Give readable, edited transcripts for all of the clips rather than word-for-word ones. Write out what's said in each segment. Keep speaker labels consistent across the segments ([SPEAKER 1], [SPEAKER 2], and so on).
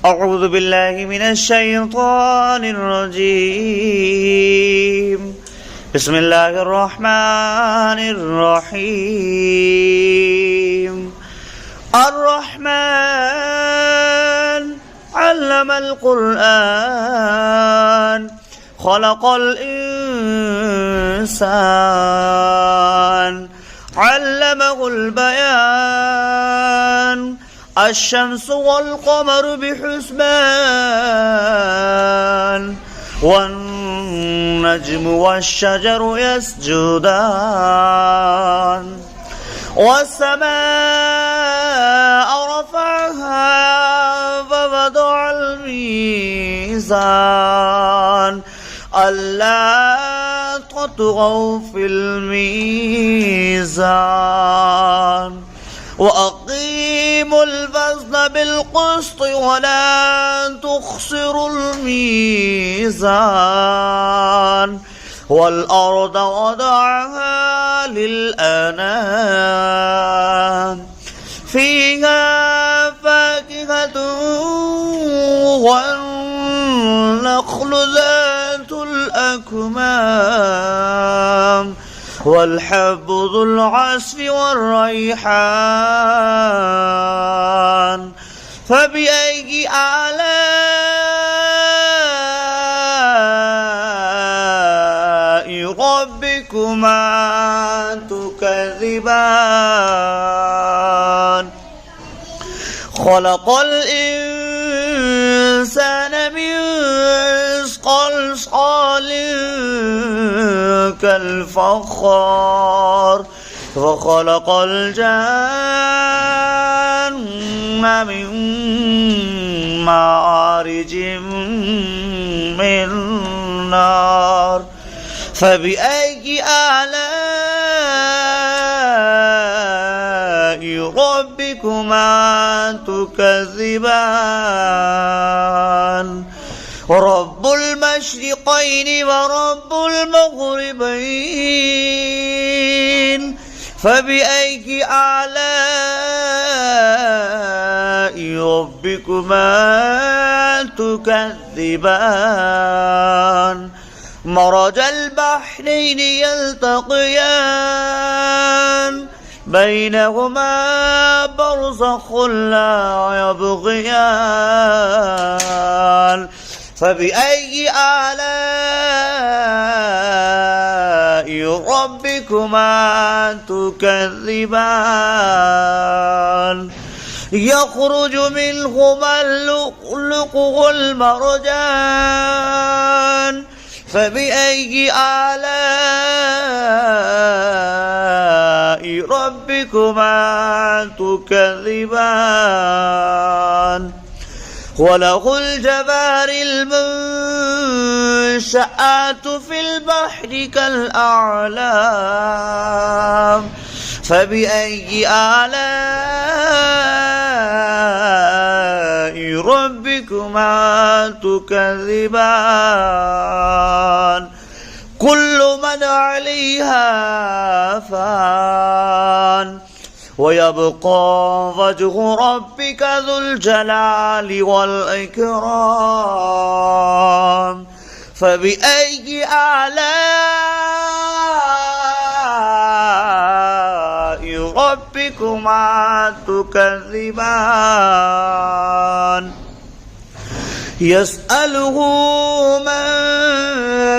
[SPEAKER 1] أعوذ بالله من الشيطان الرجيم. بسم الله الرحمن الرحيم. الرحمن علم القرآن خلق الإنسان علمه البيان الشمس والقمر بحسبان والنجم والشجر يسجدان والسماء رفعها فوضع الميزان ألا تطغوا في الميزان وأقيموا الوزن بالقسط ولا تخسروا الميزان والأرض وضعها للأنام فيها فاكهة والنخل ذات الأكمام والحب ذو العصف والريحان فبأي آلاء ربكما تكذبان خلق الإنسان من صلصال كالفخار وخلق الجن من مارج من نار فبأي آلاء ربكما تكذبان رب المشرقين ورب المغربين فبأي آلاء ربكما تكذبان مرج البحرين يلتقيان بينهما برزخ لا يبغيان فبأي آلاء ربكما تكذبان يخرج منهما اللؤلؤ والمرجان فبأي آلاء ربكما تكذبان وله الجوار المنشآت في البحر كالأعلام فبأي آلاء ربكما تكذبان كل من عليها فان ويبقى وجه ربك ذو الجلال والإكرام فبأي آلاء ربكما تكذبان يسأله من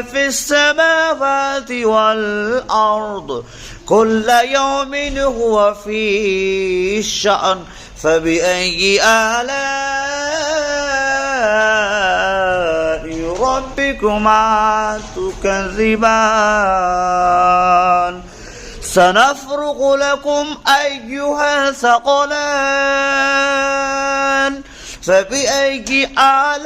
[SPEAKER 1] في السماوات والأرض كل يوم هو في شأن فبأي آلاء ربكما تكذبان سنفرغ لكم أيها الثقلان فبأي آلاء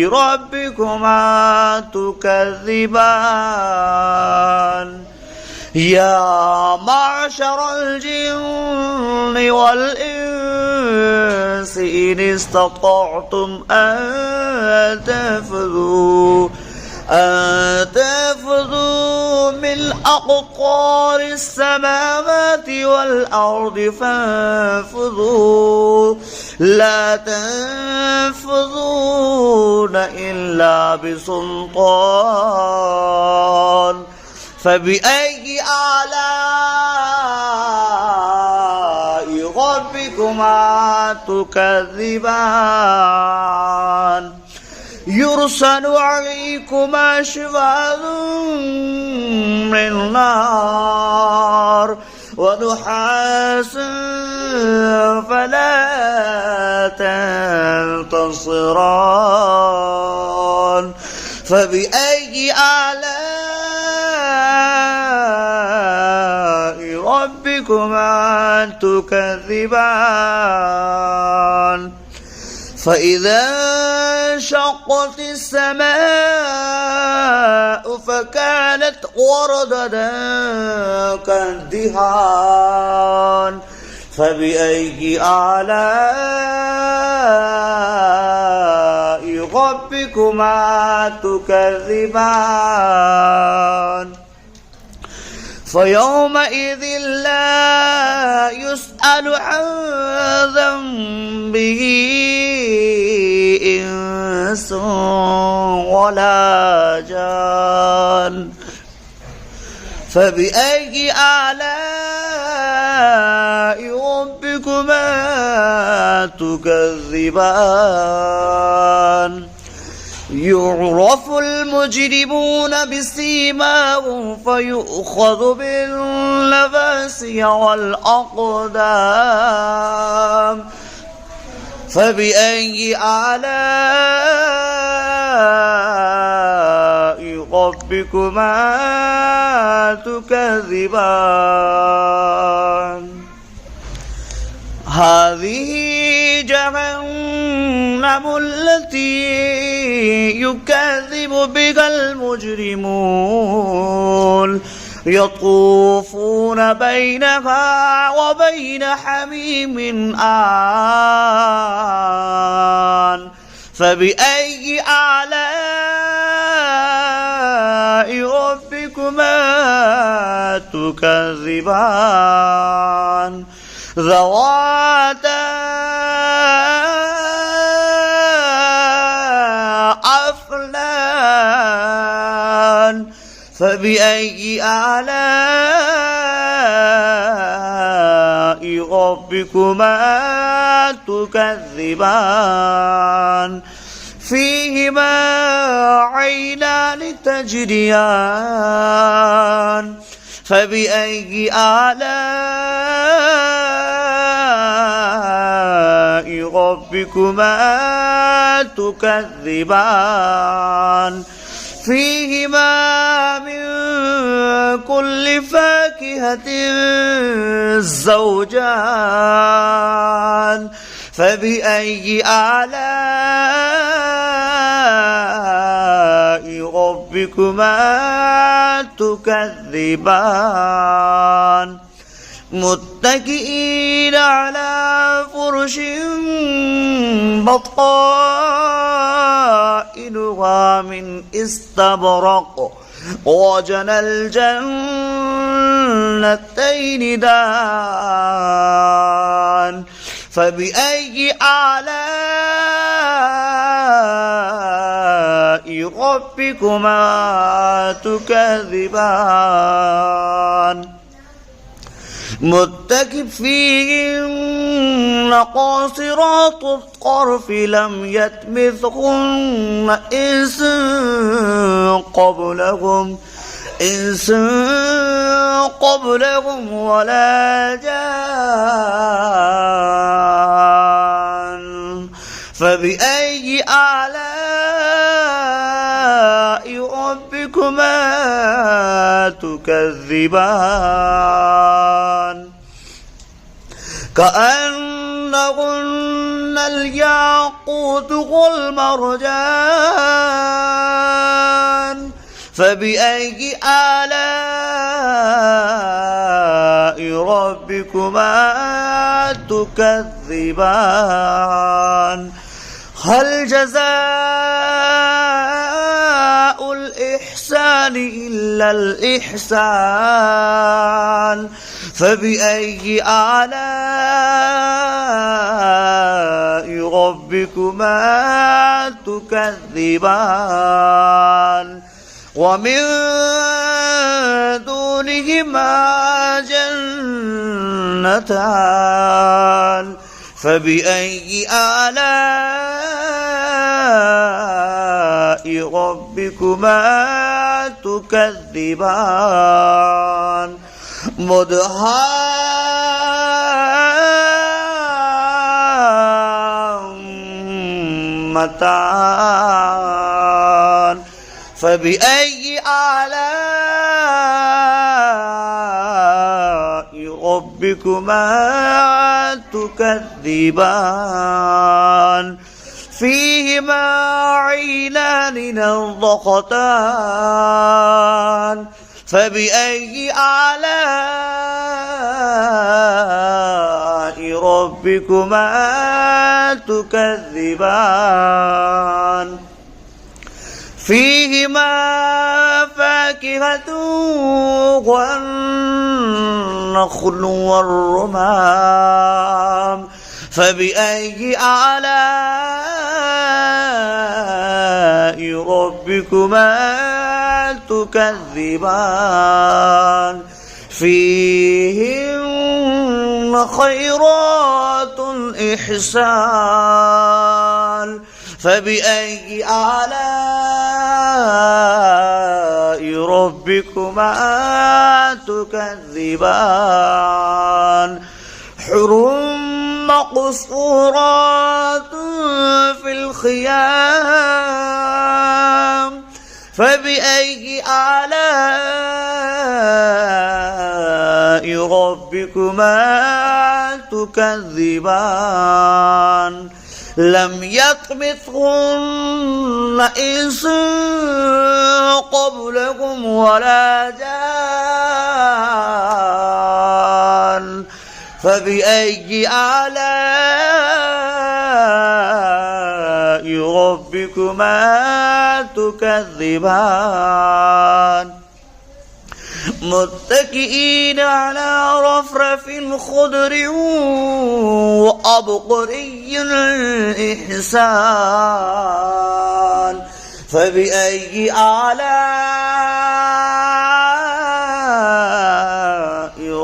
[SPEAKER 1] ربكما تكذبان يا معشر الجن والإنس إن استطعتم أن تنفذوا من أقطار السماوات والأرض فانفذوا لا تنفذون إلا بسلطان فبأي آلاء ربكما تكذبان يرسل عليكما شواظ من نار ونحاس فلا تنتصران فبأي آلاء ربكما تكذبان فإذا انشقت السماء فكانت وردة كالدهان فبأي آلاء ربكما تكذبان فيومئذ لا يسأل عن ذنبه إنس ولا جان فبأي آلاء ربكما تكذبان يعرف المجرمون بسيماهم فيؤخذ بالنواصي والأقدام فبأي آلاء ربكما تكذبان هذه جهنم التي يكذب بها المجرمون يطوفون بينها وبين حميم آن فبأي آلاء ربكما تكذبان ذواتا أفنان فبأي آلاء ربكما تكذبان فيهما عينان تجريان فبأي آلاء ربكما تكذبان فيهما من كل فاكهة زوجان فبأي آلاء ربكما تكذبان متكئين على فرش بطائنها من استبرق وجنى الجنتين دان فبأي آلاء ربكما تكذبان متكئين قاصرات الطرف لم يطمثهن إنس قبلهم ولا جان فبأي آلاء ربكما تكذبان كأنهن الياقوت والمرجان فبأي آلاء ربكما تكذبان هل جزاء الإحسان إلا الإحسان فبأي آلاء ربكما تكذبان ومن دونهما جنتان فبأي آلاء ربكما تكذبان مدهامتان فبأي آلاء ربكما تكذبان فيهما عينان نضختان فبأي آلاء ربكما تكذبان فيهما فاكهة والنخل والرمان فبأي آلاء ربكما تكذبان فيهن خيرات إحسان فبأي آلاء ربكما تكذبان حر مقصورات في الخيام فبأي آلاء ربكما تكذبان لم يطمثهن إنس قبلكم ولا جان فبأي آلاء ربكما تكذبان متكئين على رفرف خضر وأبقري إحسان فبأي آلاء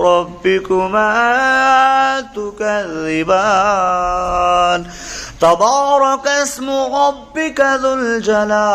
[SPEAKER 1] ربكما تكذبان تبارك اسم ربك ذو الجلال